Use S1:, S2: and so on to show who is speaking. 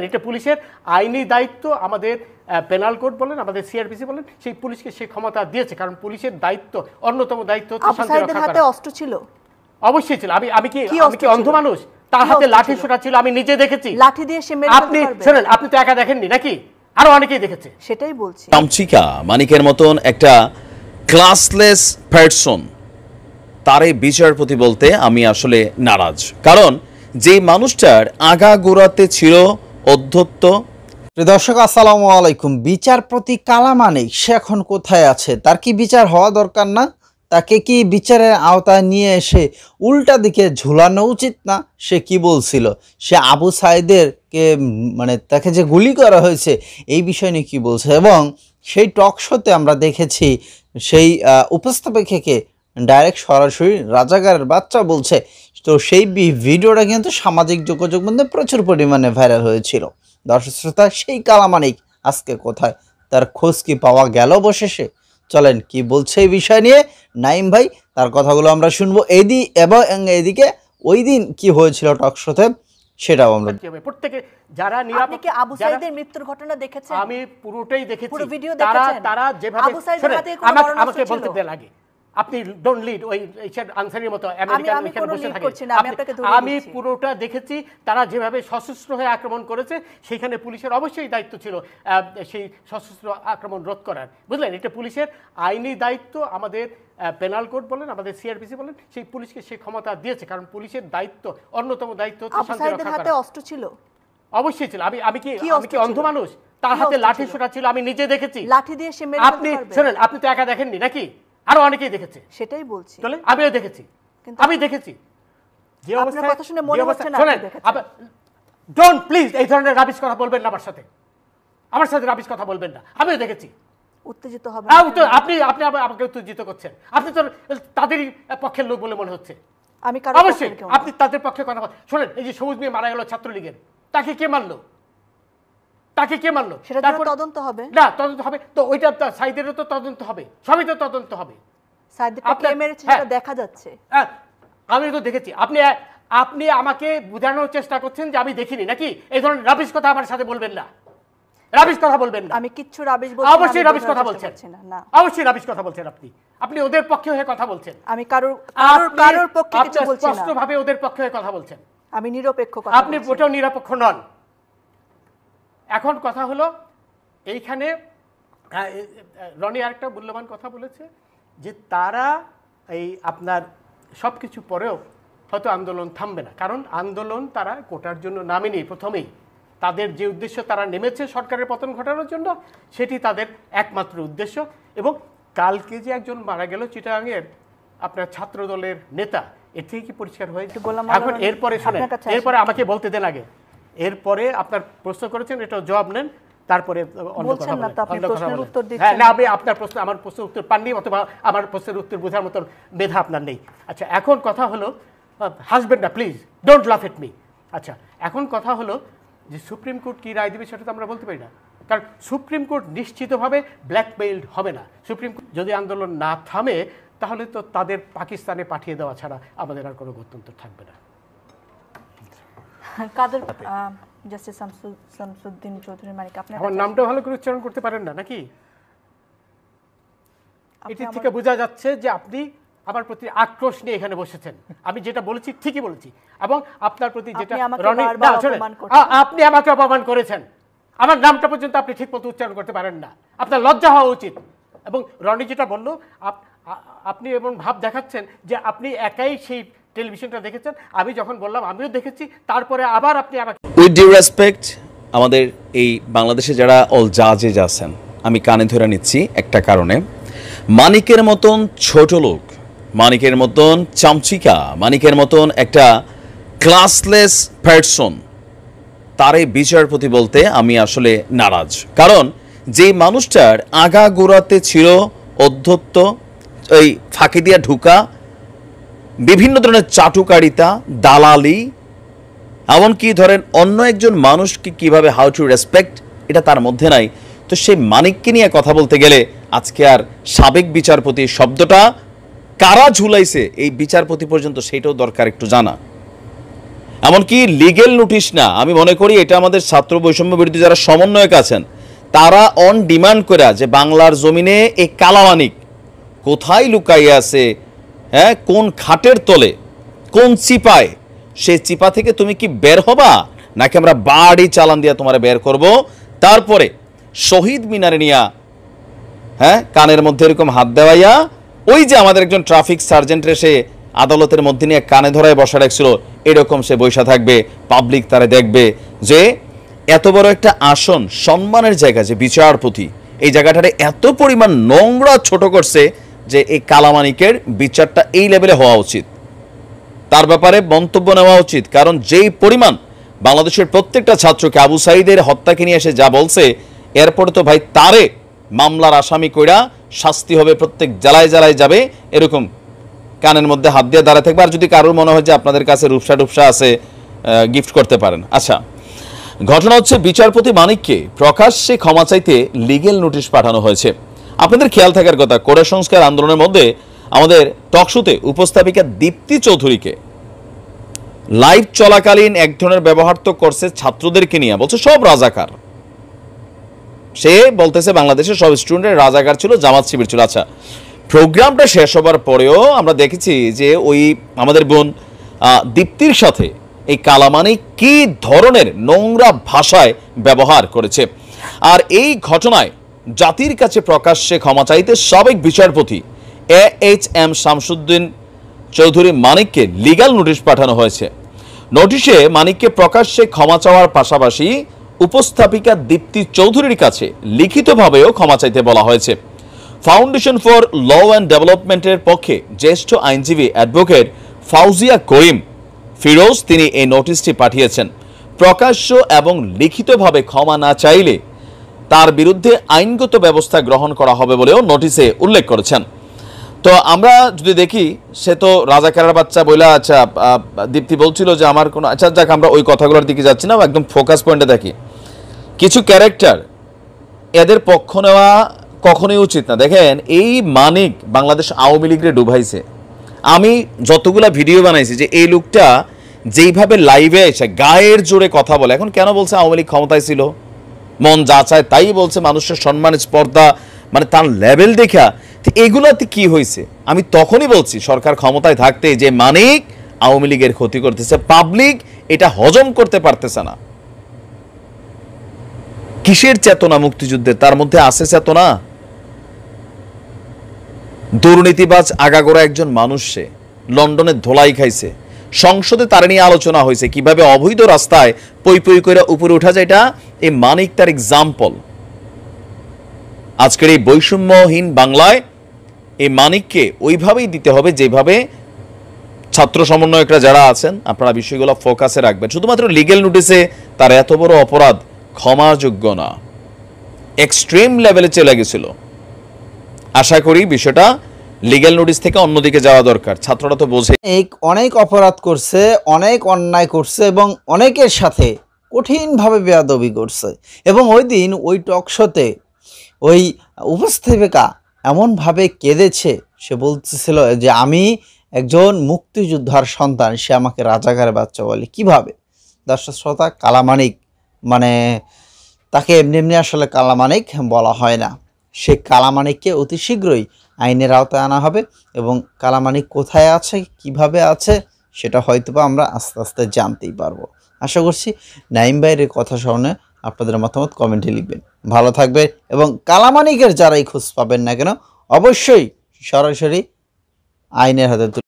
S1: এটা পুলিশের আইনি দায়িত্ব। আমাদের পেনাল কোড বলেন, আমাদের সিআরপিসি বলেন, সেই পুলিশকে সেই ক্ষমতা দিয়েছে, কারণ পুলিশের দায়িত্ব, অন্যতম দায়িত্ব হচ্ছে শান্তি রক্ষা করা।
S2: হাতে অস্ত্র ছিল?
S1: অবশ্যই ছিল। আমি কি অন্ধ মানুষ? তার হাতে লাঠি সোটা ছিল, আমি নিজে দেখেছি।
S2: লাঠি দিয়ে সে মেরে
S1: আপনি শুনেন, আপনি তো একা দেখেননি নাকি, আরো অনেকেই দেখেছে।
S2: সেটাই বলছি।
S3: চামচিকা মানিকের মতন একটা ক্লাসলেস পারসন, তার এই বিচারপতি বলতে আমি আসলে নারাজ। কারণ যে মানুষটার আগাগোড়াতে ছিল অধ্যত্ত।
S4: দর্শক আসসালামু আলাইকুম। বিচারপতি কালা মানিক সে এখন কোথায় আছে? তার কি বিচার হওয়া দরকার না? তাকে কি বিচারের আওতায় নিয়ে এসে উল্টা দিকে ঝুলানো উচিত না? সে কি বলছিল? সে আবু সাইদেরকে মানে তাকে যে গুলি করা হয়েছে এই বিষয় নিয়ে কি বলছে, এবং সেই টক শোতে আমরা দেখেছি সেই উপস্থাপিকাকে ডাইরেক্ট সরাসরি রাজাকারের বাচ্চা বলছে। তো সেই ভিডিওটা কিন্তু সামাজিক যোগাযোগ মাধ্যমে প্রচুর পরিমাণে ভাইরাল হয়েছিল। দর্শক শ্রোতা, সেই কালা মানিক আজকে কোথায়? তার খোঁজ কি পাওয়া গেল অবশেষে? চলেন কি বলছে এই বিষয় নিয়ে নাইম ভাই, তার কথাগুলো আমরা শুনবো। এবং এদিকে ওই দিন কি হয়েছিল টক শোতে সেটাও আমরা
S1: প্রত্যেকে যারা
S2: আপনি কি আবু সাইদের মৃত্যুর ঘটনা দেখেছেন?
S1: আমি পুরোটাই দেখেছি।
S2: পুরো ভিডিও দেখেছেন?
S1: তারা যেভাবে
S2: আবু সাইদের হাতে কোনো মরণ
S1: আমাকে বলতে দেন আগে, আপনি ডোন্ট লিড ওই আনসারের মতো আমেরিকান এখানে বসে থাকে। আমি পুরোটা দেখেছি। তারা যেভাবে সশস্ত্র হয়ে আক্রমণ করেছে, সেখানে পুলিশের অবশ্যই দায়িত্ব ছিল সেই সশস্ত্র আক্রমণ রোধ করার, বুঝলেন? এটা পুলিশের আইনি দায়িত্ব। আমাদের পেনাল কোড বলেন, আমাদের সিআরপিসি বলেন, সেই পুলিশকে সেই ক্ষমতা দিয়েছে, কারণ পুলিশের দায়িত্ব, অন্যতম দায়িত্ব হচ্ছে শান্তি রক্ষা করা।
S2: হাতে অস্ত্র ছিল?
S1: অবশ্যই ছিল। আমি কি অন্ধ মানুষ? তার হাতে লাঠি সোটা ছিল, আমি নিজে দেখেছি।
S2: লাঠি দিয়ে সে মেরে
S1: আপনি শুনেন, আপনি তো একা দেখেননি নাকি, আরো অনেকেই দেখেছে।
S2: সেটাই বলছি।
S1: চলে আমিও দেখেছি, আমি দেখেছি যে অবস্থা।
S2: কথা শুনে মনে হচ্ছে না
S1: শুনেন, ডোন্ট প্লিজ এই ধরনের রাবিশ কথা বলবেন না আমার সাথে। রাবিশ কথা বলবেন না। আমিও দেখেছি।
S2: উত্তেজিত হবে
S1: আপনি আমাকে উত্তেজিত করছেন। আপনি তো তাদেরই পক্ষের লোক বলে মনে হচ্ছে।
S2: আমি
S1: অবশ্যই আপনি তাদের পক্ষে কথা বলেন। শোনেন, এই যে সবুজ মেয়ে মারা গেল ছাত্রলীগের, তাকে কে মারলো?
S2: সেটা তদন্ত হবে
S1: না? তদন্ত হবে তো, ওইটা সাইদেরও তো তদন্ত হবে, সবই তো তদন্ত হবে।
S2: দেখা যাচ্ছে,
S1: আমি তো দেখেছি। আপনি আমাকে বোঝানোর চেষ্টা করছেন যে আমি দেখিনি নাকি? এই ধরনের রাবিশ কথা আমার সাথে বলবেন না। রাবিশ কথা বলবেন না।
S2: আমি কিচ্ছু রাবিশ বলছি না।
S1: অবশ্যই রাবিশ কথা বলছেন না। অবশ্যই রাবিশ কথা বলছেন। আপনি ওদের পক্ষে হয়ে কথা বলছেন।
S2: আমি কারোর পক্ষে কিছু বলছি না।
S1: স্পষ্টভাবে ওদের পক্ষে হয়ে কথা বলছেন।
S2: আমি নিরপেক্ষ কথা।
S1: আপনি ওটাও নিরপেক্ষ নন। এখন কথা হলো এইখানে রনি আরেকটা মূল্যবান কথা বলেছে যে তারা এই আপনার সব কিছু পরেও হয়তো আন্দোলন থামবে না, কারণ আন্দোলন তারা কোটার জন্য নামেনি। প্রথমেই তাদের যে উদ্দেশ্য, তারা নেমেছে সরকারের পতন ঘটানোর জন্য, সেটি তাদের একমাত্র উদ্দেশ্য। এবং কালকে যে একজন মারা গেল চিটাগাংয়ের আপনার ছাত্র দলের নেতা, এর থেকে কি পরিষ্কার হয়েছে? এখন এরপরে শোনেন, এরপরে আমাকে বলতে দেন আগে। এরপরে আপনার প্রশ্ন করেছেন, এটা জবাব নেন, তারপরে অন্য কথা বলেন। হ্যাঁ, না, আপনি আপনার প্রশ্ন, আমার প্রশ্নের উত্তর পাননি, অথবা আমার প্রশ্নের উত্তর বোঝার মতন মেধা আপনার নেই। আচ্ছা, এখন কথা হলো, হাসবেন না প্লিজ, ডোন্ট লাফ এট মি। আচ্ছা, এখন কথা হলো যে সুপ্রিম কোর্ট কি রায় দেবে সেটা তো আমরা বলতে পারি না, কারণ সুপ্রিম কোর্ট নিশ্চিতভাবে ব্ল্যাকমেইলড হবে না। সুপ্রিম কোর্ট যদি আন্দোলন না থামে, তাহলে তো তাদের পাকিস্তানে পাঠিয়ে দেওয়া ছাড়া আমাদের আর কোনো গত্যন্তর থাকবে না।
S2: কাদের জাস্টিস শামসুদ্দিন চৌধুরী মানিক, আপনি
S1: আমার নামটা ভালো করে উচ্চারণ করতে পারেন না নাকি? এটি থেকে বোঝা যাচ্ছে যে আপনি আমার প্রতি আক্রোশ নিয়ে এখানে বসেছেন। আমি যেটা বলেছি ঠিকই বলেছি, এবং আপনার প্রতি যেটা আপনি আমাকে অপমান করেছেন, আমার নামটা পর্যন্ত আপনি ঠিক মতো উচ্চারণ করতে পারেন না। আপনার লজ্জা হওয়া উচিত। এবং রনি যেটা বললো, আপনি এমন ভাব দেখাচ্ছেন যে আপনি একাই সেই টেলিভিশনটা দেখেছেন। আমি যখন বললাম আমিও দেখেছি, তারপরে আবার আপনি আমাকে
S3: উইথ ডিউ রেসপেক্ট, আমাদের এই বাংলাদেশে যারা অল জাজেস আছেন, আমি কানে ধরে নিচ্ছি একটা কারণে, মানিকের মতন ছোট লোক, মানিকের মতন চামচিকা, মানিকের মতন একটা ক্লাসলেস পারসন, তার এই বিচারপতি বলতে আমি আসলে নারাজ। কারণ যে মানুষটার আগাগোড়াতে ছিল অধ্যত্ত, ওই ফাঁকি দিয়া ঢুকা, বিভিন্ন ধরনের চাটুকারিতা, দালালি, এমনকি ধরেন অন্য একজন মানুষকে কিভাবে হাউ টু রেসপেক্ট, এটা তার মধ্যে নাই। তো সেই মানিককে নিয়ে কথা বলতে গেলে আজকে আর সাবেক বিচারপতি শব্দটা কারা ঝুলাইছে এই বিচারপতি পর্যন্ত, সেটাও দরকার একটু জানা। এমনকি লিগেল নোটিশ না, আমি মনে করি এটা আমাদের ছাত্র বৈষম্য বিরোধী যারা সমন্বয়ক আছেন তারা অন ডিমান্ড করে যে বাংলার জমিনে এই কালামানিক কোথায় লুকাইয়া আছে, হ্যাঁ, কোন খাটের তলে, কোন চিপায়, সেই চিপা থেকে তুমি কি বের হবা নাকি আমরা বাড়ি চালান দিয়া তোমারে বের করব। তারপরে শহীদ মিনারে নিয়া, হ্যাঁ, কানের মধ্যে এরকম হাত দেওয়াইয়া ওই যে আমাদের একজন ট্রাফিক সার্জেন্টের সে আদালতের মধ্যে নিয়ে কানে ধরায় বসা রাখছিল, এরকম সে বৈশা থাকবে, পাবলিক তারে দেখবে যে এত বড় একটা আসন, সম্মানের জায়গা, যে বিচারপতি, এই জায়গাটারে এত পরিমাণ নোংরা ছোট করছে যে এই কালামানিকের বিচারটা এই লেভেলে হওয়া উচিত, তার ব্যাপারে মন্তব্য নেওয়া উচিত। কারণ যেই পরিমাণ বাংলাদেশের প্রত্যেকটা ছাত্রকে আবু সাঈদের হত্যাকে নিয়ে এসে যা বলছে, এরপরে তো ভাই তারে মামলার আসামি কইরা শাস্তি হবে, প্রত্যেক জেলায় জেলায় যাবে, এরকম কানের মধ্যে হাত দিয়ে দাঁড়ায় থাকবে। আর যদি কারোর মনে হয় যে আপনাদের কাছে রূপসা টুপসা আছে, গিফট করতে পারেন। আচ্ছা, ঘটনা হচ্ছে বিচারপতি মানিককে প্রকাশ্যে ক্ষমা চাইতে লিগেল নোটিশ পাঠানো হয়েছে। আপনাদের খেয়াল থাকার কথা, কোটা সংস্কার আন্দোলনের মধ্যে আমাদের টকশোতে উপস্থাপিকা দীপ্তি চৌধুরীকে লাইভ চলাকালীন এক ধরনের ব্যবহার তো করছে ছাত্রদেরকে নিয়ে, বলছে সব রাজাকার। সে বলতেছে বাংলাদেশের সব স্টুডেন্ট রাজাকার ছিল, জামাত শিবির ছিল। আচ্ছা, প্রোগ্রামটা শেষ হবার পরেও আমরা দেখেছি যে ওই আমাদের বোন দীপ্তির সাথে এই কালামানি কি ধরনের নোংরা ভাষায় ব্যবহার করেছে। আর এই ঘটনায় জাতির কাছে প্রকাশ্যে ক্ষমা চাইতে সাবেক বিচারপতি AHM শামসুদ্দিন চৌধুরী মানিককে লিগ্যাল নোটিশ পাঠানো হয়েছে। নোটিশে মানিককে প্রকাশ্যে ক্ষমা চাওয়ার পাশাপাশি উপস্থাপিকা দীপ্তি চৌধুরীর কাছে লিখিতভাবেও ক্ষমা চাইতে বলা হয়েছে। ফাউন্ডেশন ফর ল অ্যান্ড ডেভেলপমেন্টের পক্ষে জ্যেষ্ঠ আইনজীবী অ্যাডভোকেট ফাউজিয়া করিম ফিরোজ তিনি এই নোটিশটি পাঠিয়েছেন। প্রকাশ্য এবং লিখিতভাবে ক্ষমা না চাইলে তার বিরুদ্ধে আইনগত ব্যবস্থা গ্রহণ করা হবে বলেও নোটিশে উল্লেখ করেছেন। তো আমরা যদি দেখি, সে তো রাজাকারের বাচ্চা বইলা, আচ্ছা দীপ্তি বলছিল যে আমার কোনো, আচ্ছা যাক আমরা ওই কথাগুলোর দিকে যাচ্ছি না, একদম ফোকাস পয়েন্টে দেখি। কিছু ক্যারেক্টার, এদের পক্ষ নেওয়া কখনোই উচিত না। দেখেন, এই মানিক বাংলাদেশ আওয়ামী লীগরে ডুবাইছে। আমি যতগুলা ভিডিও বানাইছি যে এই লোকটা যেইভাবে লাইভে এসে গায়ের জোরে কথা বলে, এখন কেন বলছে আওয়ামী লীগ ক্ষমতায় ছিল, মন যা চায় তাই বলছে, মানুষের সম্মান স্পর্ধা, মানে তার লেভেল দেখা, এগুলাতে কি হয়েছে? আমি তখনই বলছি সরকার ক্ষমতায় থাকতে যে মানিক আওয়ামী লীগের ক্ষতি করতেছে, পাবলিক এটা হজম করতে পারতেছে না। কিসের চেতনা মুক্তিযুদ্ধের? তার মধ্যে আছে চেতনা। দুর্নীতিবাজ আগাগোড়া একজন মানুষ, সে লন্ডনে ধোলাই খাইছে, সংসদে তার নিয়ে আলোচনা হয়েছে কিভাবে অবৈধ রাস্তায় পই পই করে উপরে উঠা যায়, এটা এই মানিক তার এক্সাম্পল। আজকের এই বৈষম্যহীন বাংলায় এই মানিককে ওইভাবেই দিতে হবে যেভাবে ছাত্র সমন্বয়করা যারা আছেন আপনারা বিষয়গুলো ফোকাসে রাখবেন। শুধুমাত্র লিগেল নোটিসে তার এত বড় অপরাধ ক্ষমাযোগ্য না, এক্সট্রিম লেভেলে চলে গেছিল। আশা করি বিষয়টা লিগ্যাল নোটিস থেকে অন্যদিকে যাওয়া দরকার। ছাত্ররা তো বোঝে
S4: অনেক অপরাধ করছে, অনেক অন্যায় করছে এবং অনেকের সাথে কঠিনভাবে বেয়াদবি করছে। এবং ওই দিন ওই টক শোতে ওই উপস্থাপিকা এমনভাবে কেঁদেছে, সে বলতেছিল যে আমি একজন মুক্তিযোদ্ধার সন্তান, সে আমাকে রাজাকারের বাচ্চা বলে। কিভাবে? দর্শক শ্রোতা, কালামানিক মানে তাকে এমনি এমনি আসলে কালামানিক বলা হয় না। সে কালামানিককে অতি শীঘ্রই আইনের আওতায় আনা হবে এবং কালামানিক কোথায় আছে, কিভাবে আছে, সেটা হয়তোবা আমরা আস্তে আস্তে জানতেই পারবো। আশা করছি নাইম ভাইয়ের কথা শুনে আপনাদের মতামত কমেন্টে লিখবেন। ভালো থাকবেন এবং কালামানিকের যারাই খোঁজ পাবেন না কেন অবশ্যই সরাসরি আইনের হাতে